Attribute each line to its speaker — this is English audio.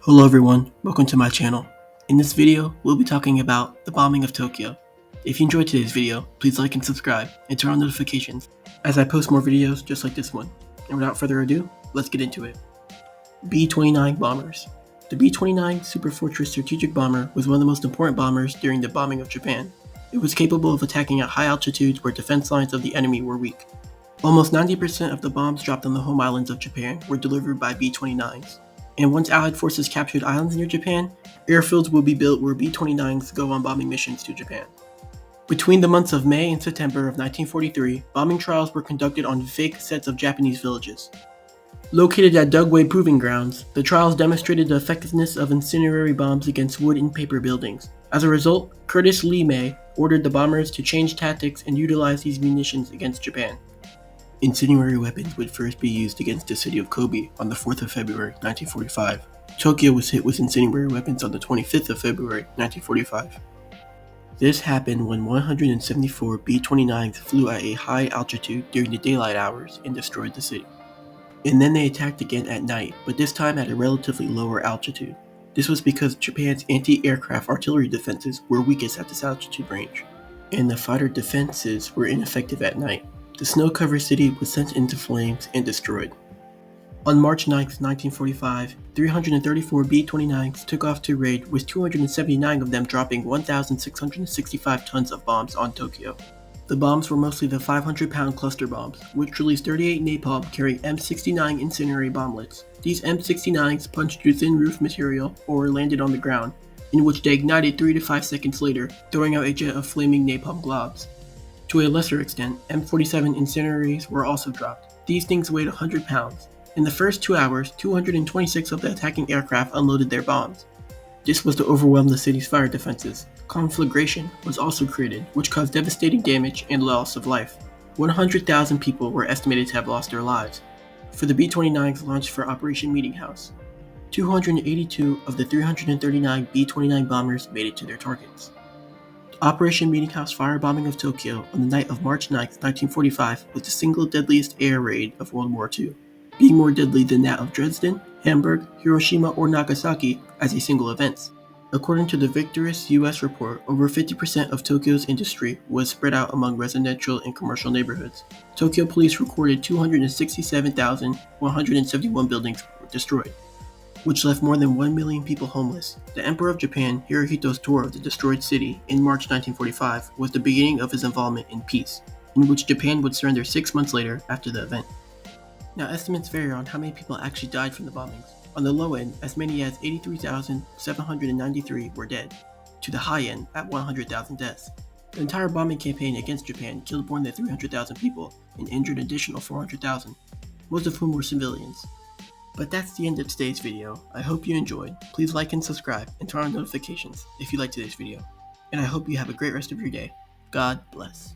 Speaker 1: Hello everyone, welcome to my channel. In this video, we'll be talking about the bombing of Tokyo. If you enjoyed today's video, please like and subscribe and turn on notifications as I post more videos just like this one. And without further ado, let's get into it. B-29 bombers. The B-29 Superfortress strategic bomber was one of the most important bombers during the bombing of Japan. It was capable of attacking at high altitudes where defense lines of the enemy were weak. Almost 90% of the bombs dropped on the home islands of Japan were delivered by B-29s. And once Allied forces captured islands near Japan, airfields will be built where B-29s go on bombing missions to Japan. Between the months of May and September of 1943, bombing trials were conducted on fake sets of Japanese villages. Located at Dugway Proving Grounds, the trials demonstrated the effectiveness of incendiary bombs against wood and paper buildings. As a result, Curtis Lee May ordered the bombers to change tactics and utilize these munitions against Japan. Incendiary weapons would first be used against the city of Kobe on the 4th of February 1945. Tokyo was hit with incendiary weapons on the 25th of February 1945. This happened when 174 B-29s flew at a high altitude during the daylight hours and destroyed the city. And then they attacked again at night, but this time at a relatively lower altitude. This was because Japan's anti-aircraft artillery defenses were weakest at this altitude range, and the fighter defenses were ineffective at night. The snow-covered city was sent into flames and destroyed. On March 9, 1945, 334 B-29s took off to raid, with 279 of them dropping 1,665 tons of bombs on Tokyo. The bombs were mostly the 500-pound cluster bombs, which released 38 napalm carrying M69 incendiary bomblets. These M69s punched through thin roof material or landed on the ground, in which they ignited 3 to 5 seconds later, throwing out a jet of flaming napalm globs. To a lesser extent, M47 incendiaries were also dropped. These things weighed 100 pounds. In the first 2 hours, 226 of the attacking aircraft unloaded their bombs. This was to overwhelm the city's fire defenses. Conflagration was also created, which caused devastating damage and loss of life. 100,000 people were estimated to have lost their lives. For the B-29s launched for Operation Meeting House, 282 of the 339 B-29 bombers made it to their targets. Operation Meeting House firebombing of Tokyo on the night of March 9, 1945 was the single deadliest air raid of World War II, being more deadly than that of Dresden, Hamburg, Hiroshima, or Nagasaki as a single event. According to the victorious U.S. report, over 50% of Tokyo's industry was spread out among residential and commercial neighborhoods. Tokyo police recorded 267,171 buildings destroyed, which left more than 1 million people homeless. The Emperor of Japan, Hirohito's tour of the destroyed city in March 1945 was the beginning of his involvement in peace, in which Japan would surrender 6 months later after the event. Now, estimates vary on how many people actually died from the bombings. On the low end, as many as 83,793 were dead, to the high end at 100,000 deaths. The entire bombing campaign against Japan killed more than 300,000 people and injured an additional 400,000, most of whom were civilians. But that's the end of today's video. I hope you enjoyed. Please like and subscribe and turn on notifications if you liked today's video. And I hope you have a great rest of your day. God bless.